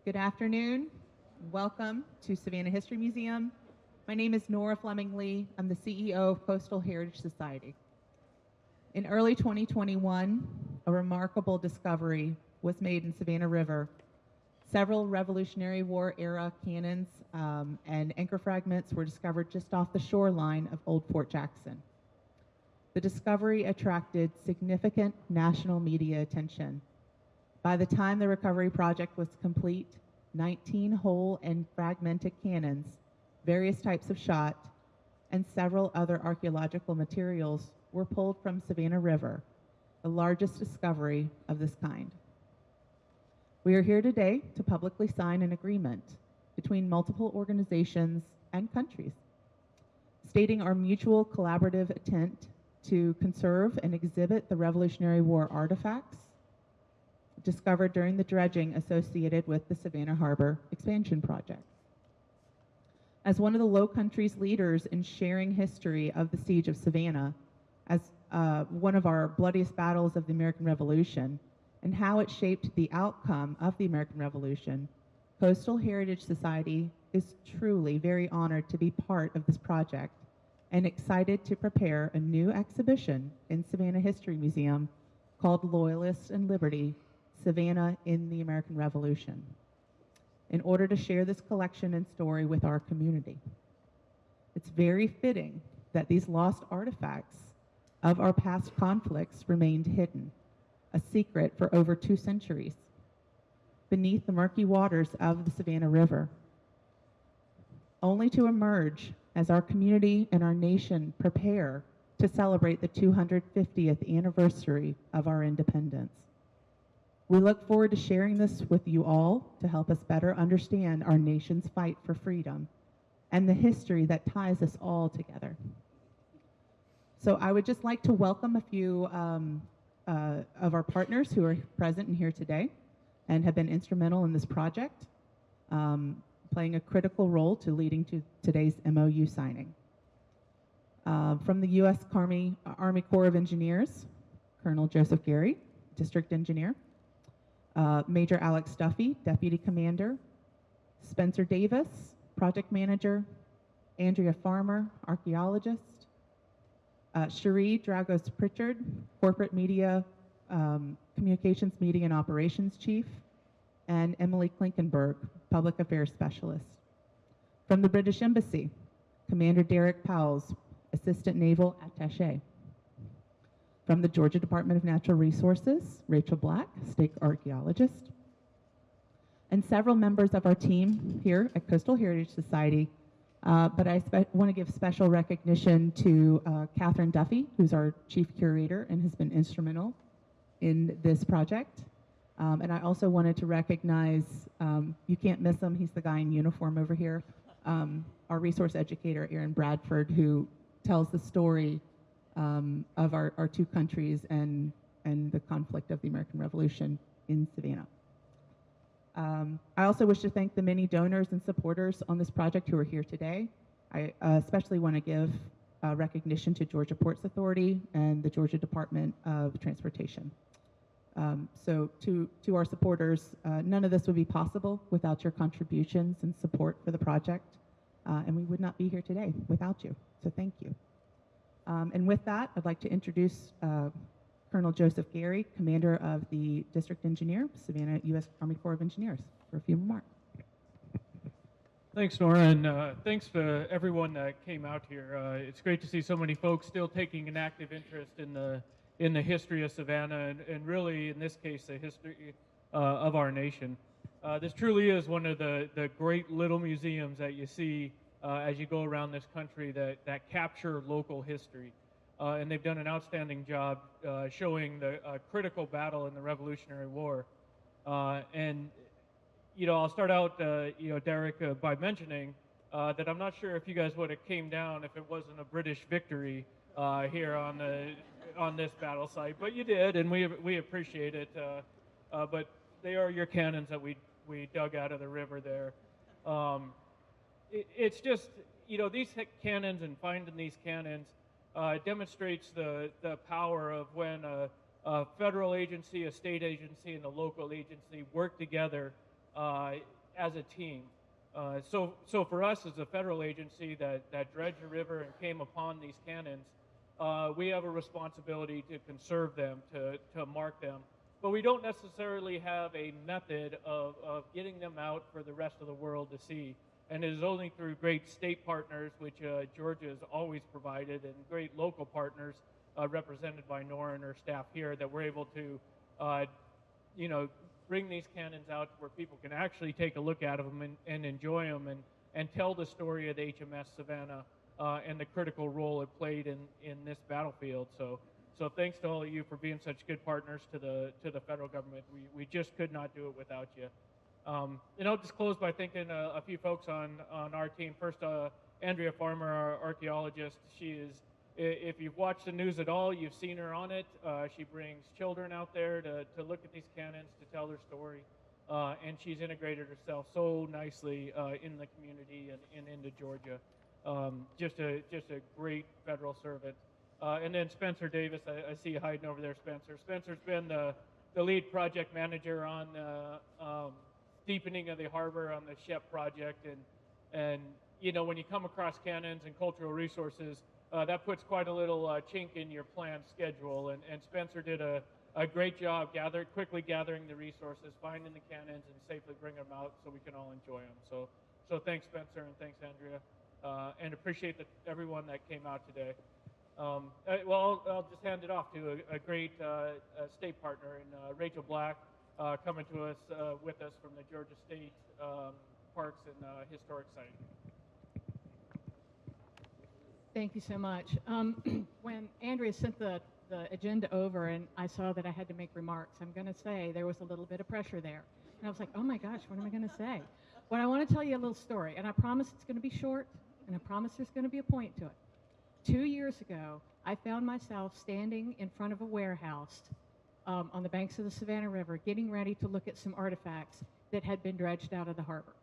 Good afternoon. Welcome to Savannah History Museum. My name is Nora Fleming Lee. I'm the CEO of Coastal Heritage Society. In early 2021, a remarkable discovery was made in Savannah River. Several Revolutionary War era cannons and anchor fragments were discovered just off the shoreline of Old Fort Jackson. The discovery attracted significant national media attention. By the time the recovery project was complete, 19 whole and fragmented cannons, various types of shot, and several other archaeological materials were pulled from Savannah River, the largest discovery of this kind. We are here today to publicly sign an agreement between multiple organizations and countries, stating our mutual collaborative intent to conserve and exhibit the Revolutionary War artifacts discovered during the dredging associated with the Savannah Harbor Expansion Project. As one of the Low Countries leaders in sharing history of the Siege of Savannah as one of our bloodiest battles of the American Revolution and how it shaped the outcome of the American Revolution, Coastal Heritage Society is truly very honored to be part of this project and excited to prepare a new exhibition in Savannah History Museum called Loyalists and Liberty, Savannah in the American Revolution, in order to share this collection and story with our community. It's very fitting that these lost artifacts of our past conflicts remained hidden, a secret for over 2 centuries, beneath the murky waters of the Savannah River, only to emerge as our community and our nation prepare to celebrate the 250th anniversary of our independence. We look forward to sharing this with you all to help us better understand our nation's fight for freedom and the history that ties us all together. So I would just like to welcome a few of our partners who are present and here today and have been instrumental in this project, playing a critical role to leading to today's MOU signing. From the U.S. Army Corps of Engineers, Colonel Joseph Gary, District Engineer, Major Alex Duffy, Deputy Commander, Spencer Davis, Project Manager, Andrea Farmer, Archaeologist, Cherie Dragos Pritchard, Corporate Media, Communications Media and Operations Chief, and Emily Klinkenberg, Public Affairs Specialist. From the British Embassy, Commander Derek Powles, Assistant Naval Attaché. From the Georgia Department of Natural Resources, Rachel Black, State Archaeologist. And several members of our team here at Coastal Heritage Society, but I want to give special recognition to Catherine Duffy, who's our Chief Curator and has been instrumental in this project. And I also wanted to recognize, you can't miss him, he's the guy in uniform over here, our resource educator, Aaron Bradford, who tells the story of our 2 countries and the conflict of the American Revolution in Savannah. I also wish to thank the many donors and supporters on this project who are here today. I especially want to give recognition to Georgia Ports Authority and the Georgia Department of Transportation. So to our supporters, none of this would be possible without your contributions and support for the project, and we would not be here today without you, so thank you. And with that, I'd like to introduce Colonel Joseph Gary, Commander of the District Engineer, Savannah U.S. Army Corps of Engineers, for a few remarks. Thanks, Nora, and thanks for everyone that came out here. It's great to see so many folks still taking an active interest in the history of Savannah, and really, in this case, the history of our nation. This truly is one of the great little museums that you see as you go around this country that capture local history. And they've done an outstanding job showing the critical battle in the Revolutionary War. And, I'll start out, Derek, by mentioning that I'm not sure if you guys would have came down if it wasn't a British victory here on this battle site, but you did, and we appreciate it. But they are your cannons that we dug out of the river there. It's just, these cannons and finding these cannons demonstrates the power of when a federal agency, a state agency, and a local agency work together as a team. So for us as a federal agency that dredged the river and came upon these cannons, we have a responsibility to conserve them, to mark them. But we don't necessarily have a method of getting them out for the rest of the world to see. And it is only through great state partners, which Georgia has always provided, and great local partners represented by Nora and her staff here, that we're able to, bring these cannons out where people can actually take a look at them and enjoy them and tell the story of the HMS Savannah and the critical role it played in this battlefield. So thanks to all of you for being such good partners to the federal government. We just could not do it without you. And I'll just close by thanking a few folks on our team. First, Andrea Farmer, our archaeologist. She is, if you've watched the news at all, you've seen her on it. She brings children out there to look at these cannons, to tell their story. And she's integrated herself so nicely in the community and into Georgia. Just a great federal servant. And then Spencer Davis, I see you hiding over there, Spencer. Spencer's been the lead project manager on deepening of the harbor on the SHEP project. And when you come across cannons and cultural resources, that puts quite a little chink in your planned schedule. And Spencer did a great job quickly gathering the resources, finding the cannons, and safely bringing them out so we can all enjoy them. So thanks, Spencer, and thanks, Andrea. And appreciate everyone that came out today. I'll just hand it off to a great state partner in Rachel Black, coming to us with us from the Georgia State Parks and Historic Site. Thank you so much. When Andrea sent the agenda over and I saw that I had to make remarks, I'm going to say there was a little bit of pressure there. And I was like, oh my gosh, what am I going to say? But I want to tell you a little story, and I promise it's going to be short, and I promise there's going to be a point to it. 2 years ago, I found myself standing in front of a warehouse on the banks of the Savannah River, getting ready to look at some artifacts that had been dredged out of the harbor.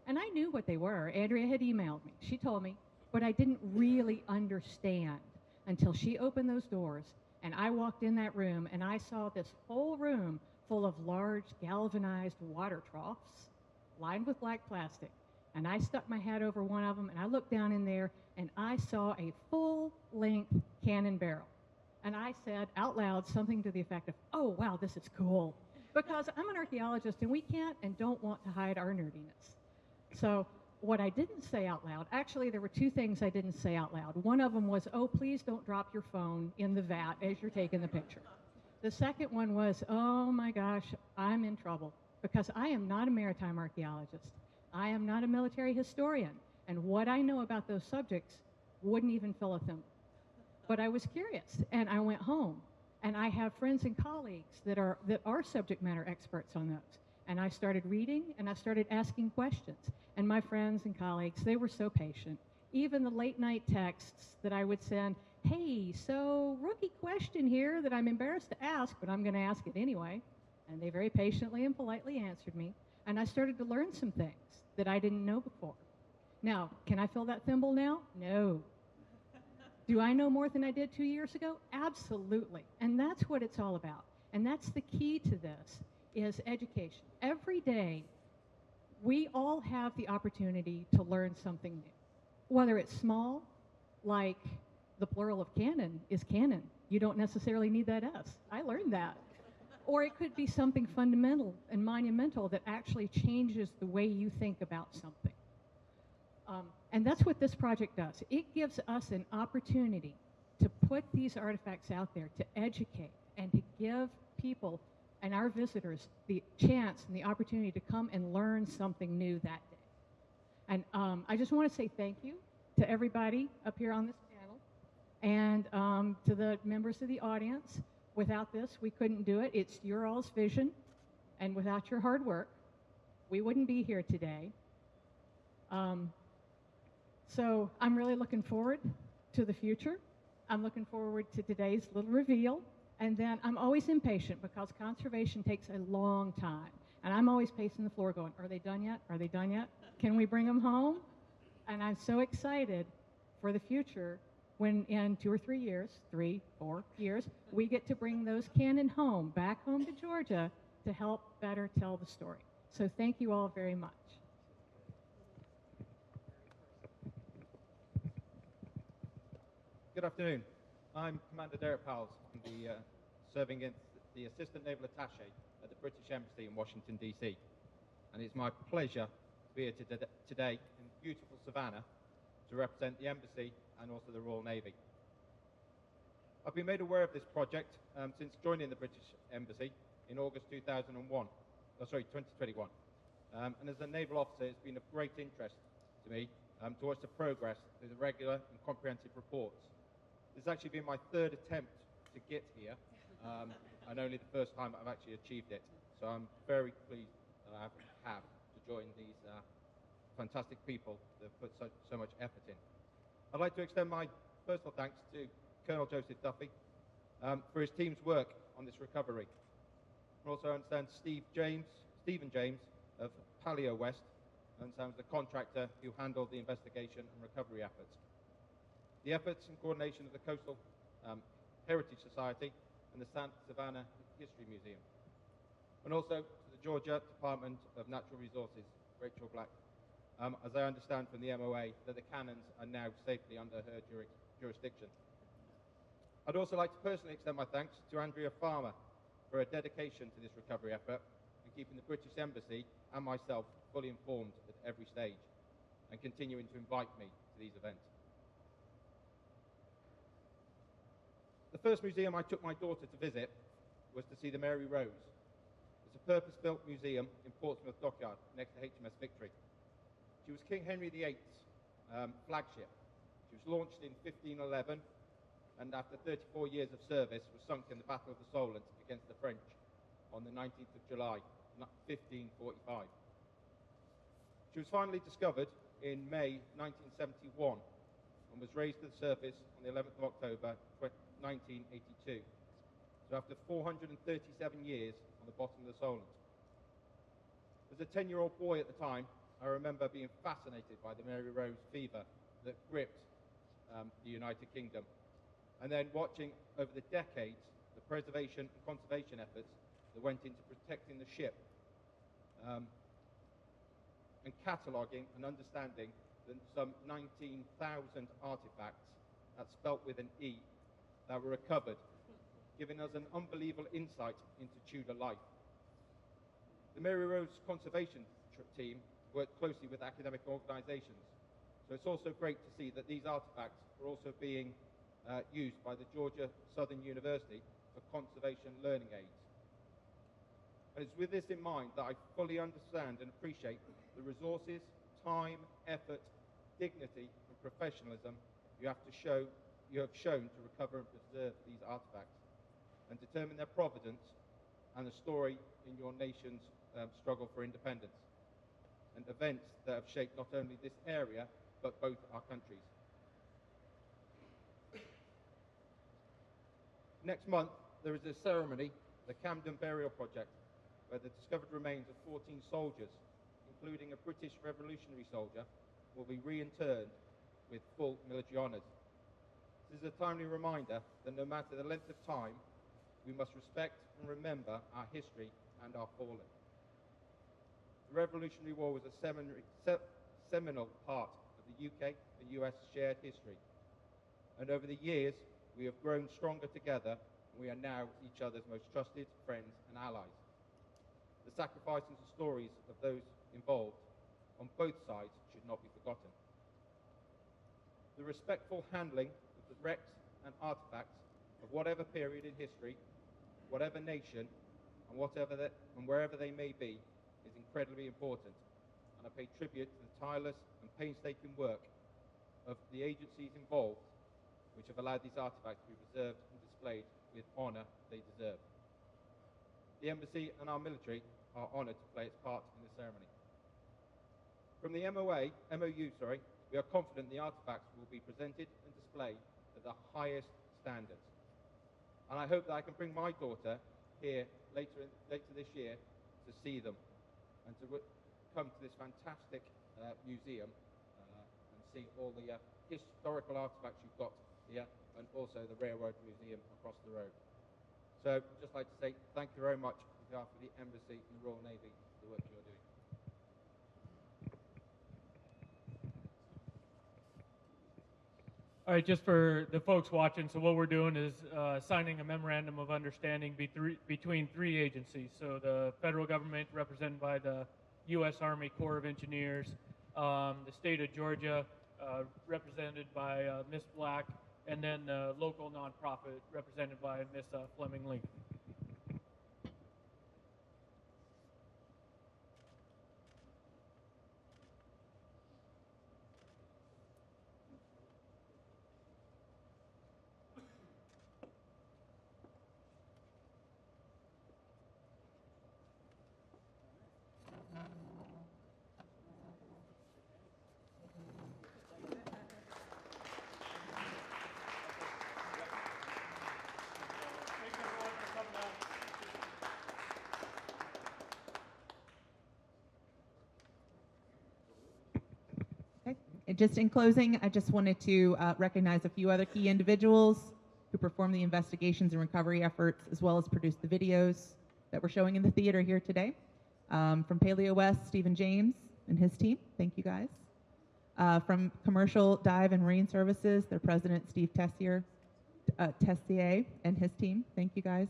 And I knew what they were. Andrea had emailed me. She told me, but I didn't really understand until she opened those doors and I walked in that room and I saw this whole room full of large galvanized water troughs lined with black plastic. And I stuck my head over one of them and I looked down in there and I saw a full-length cannon barrel. And I said out loud something to the effect of, oh, wow, this is cool. Because I'm an archaeologist and we can't and don't want to hide our nerdiness. So what I didn't say out loud, actually there were two things I didn't say out loud. One of them was, oh, please don't drop your phone in the vat as you're taking the picture. The second one was, oh my gosh, I'm in trouble because I am not a maritime archaeologist. I am not a military historian. And what I know about those subjects wouldn't even fill a thimble. But I was curious and I went home and I have friends and colleagues that are subject matter experts on those. And I started reading and I started asking questions. And my friends and colleagues, they were so patient. Even the late night texts that I would send, hey, so rookie question here that I'm embarrassed to ask, but I'm going to ask it anyway. And they very patiently and politely answered me. And I started to learn some things that I didn't know before. Now, can I fill that thimble now? No. Do I know more than I did 2 years ago? Absolutely. And that's what it's all about. And that's the key to this, is education. Every day, we all have the opportunity to learn something new. Whether it's small, like the plural of cannon is cannon. You don't necessarily need that S. I learned that. Or it could be something fundamental and monumental that actually changes the way you think about something. And that's what this project does. It gives us an opportunity to put these artifacts out there, to educate, and to give people and our visitors the chance and the opportunity to come and learn something new that day. And I just want to say thank you to everybody up here on this panel and to the members of the audience. Without this, we couldn't do it. It's your all's vision, and without your hard work, we wouldn't be here today. So I'm really looking forward to the future. I'm looking forward to today's little reveal. And then I'm always impatient because conservation takes a long time. And I'm always pacing the floor going, are they done yet? Are they done yet? Can we bring them home? And I'm so excited for the future when in 2 or 3 years, 3, 4 years, we get to bring those cannon home, back home to Georgia to help better tell the story. So thank you all very much. Good afternoon. I'm Commander Derek Powles. I'm serving as the Assistant Naval Attaché at the British Embassy in Washington, D.C. And it's my pleasure to be here today in beautiful Savannah to represent the Embassy and also the Royal Navy. I've been made aware of this project since joining the British Embassy in August 2021. And as a naval officer, it's been of great interest to me to watch the progress through the regular and comprehensive reports. This has actually been my third attempt to get here, and only the first time I've actually achieved it. So I'm very pleased that I have to join these fantastic people that have put so much effort in. I'd like to extend my personal thanks to Colonel Joseph Duffy for his team's work on this recovery. And also I understand Stephen James of Paleo West, and sounds the contractor who handled the investigation and recovery efforts. The efforts and coordination of the Coastal Heritage Society and the Savannah History Museum. And also to the Georgia Department of Natural Resources, Rachel Black, as I understand from the MOA that the cannons are now safely under her jurisdiction. I'd also like to personally extend my thanks to Andrea Farmer for her dedication to this recovery effort and keeping the British Embassy and myself fully informed at every stage and continuing to invite me to these events. The first museum I took my daughter to visit was to see the Mary Rose. It's a purpose-built museum in Portsmouth Dockyard next to HMS Victory. She was King Henry VIII's flagship. She was launched in 1511 and after 34 years of service was sunk in the Battle of the Solent against the French on the 19th of July, 1545. She was finally discovered in May 1971 and was raised to the surface on the 11th of October 1982. So after 437 years on the bottom of the Solent. As a 10-year-old boy at the time, I remember being fascinated by the Mary Rose fever that gripped the United Kingdom. And then watching over the decades the preservation and conservation efforts that went into protecting the ship and cataloguing and understanding some 19,000 artifacts, that's spelt with an E, that were recovered, giving us an unbelievable insight into Tudor life. The Mary Rose Conservation team worked closely with academic organisations, so it's also great to see that these artifacts are also being used by the Georgia Southern University for conservation learning aids. And it's with this in mind that I fully understand and appreciate the resources, time, effort, dignity and professionalism you have shown to recover and preserve these artifacts and determine their provenance and the story in your nation's struggle for independence and events that have shaped not only this area but both our countries. Next month there is a ceremony, the Camden Burial Project, where the discovered remains of 14 soldiers, including a British Revolutionary soldier, will be reinterred with full military honours. This is a timely reminder that no matter the length of time, we must respect and remember our history and our fallen. The Revolutionary War was a seminal part of the UK and US shared history. And over the years, we have grown stronger together, and we are now each other's most trusted friends and allies. The sacrifices and stories of those involved on both sides should not be forgotten. The respectful handling of the wrecks and artifacts of whatever period in history, whatever nation, and wherever they may be, is incredibly important. And I pay tribute to the tireless and painstaking work of the agencies involved, which have allowed these artifacts to be preserved and displayed with honour they deserve. The Embassy and our military are honoured to play its part in the ceremony. From the MOU, we are confident the artifacts will be presented and displayed at the highest standards. And I hope that I can bring my daughter here later this year to see them and to come to this fantastic museum and see all the historical artifacts you've got here, and also the Railroad Museum across the road. So I'd just like to say thank you very much on behalf of the Embassy and the Royal Navy for the work you're doing. All right, just for the folks watching, so what we're doing is signing a memorandum of understanding between three agencies. So the federal government, represented by the U.S. Army Corps of Engineers, the state of Georgia, represented by Ms. Black, and then the local nonprofit, represented by Ms. Fleming Lee. And just in closing, I just wanted to recognize a few other key individuals who performed the investigations and recovery efforts, as well as produced the videos that we're showing in the theater here today. From Paleo West, Stephen James and his team, thank you guys. From Commercial Dive and Marine Services, their president, Steve Tessier and his team, thank you guys.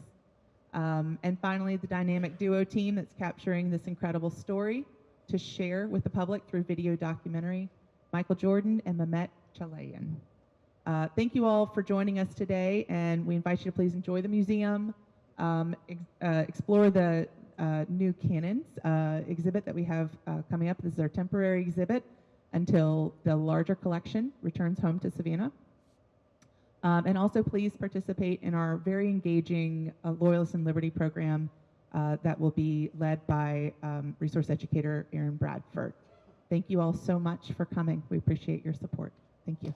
And finally, the dynamic duo team that's capturing this incredible story to share with the public through video documentary, Michael Jordan and Mehmet Chalayan. Thank you all for joining us today, and we invite you to please enjoy the museum, explore the new cannons exhibit that we have coming up. This is our temporary exhibit until the larger collection returns home to Savannah. And also please participate in our very engaging Loyalist and Liberty program that will be led by resource educator Aaron Bradford. Thank you all so much for coming. We appreciate your support. Thank you.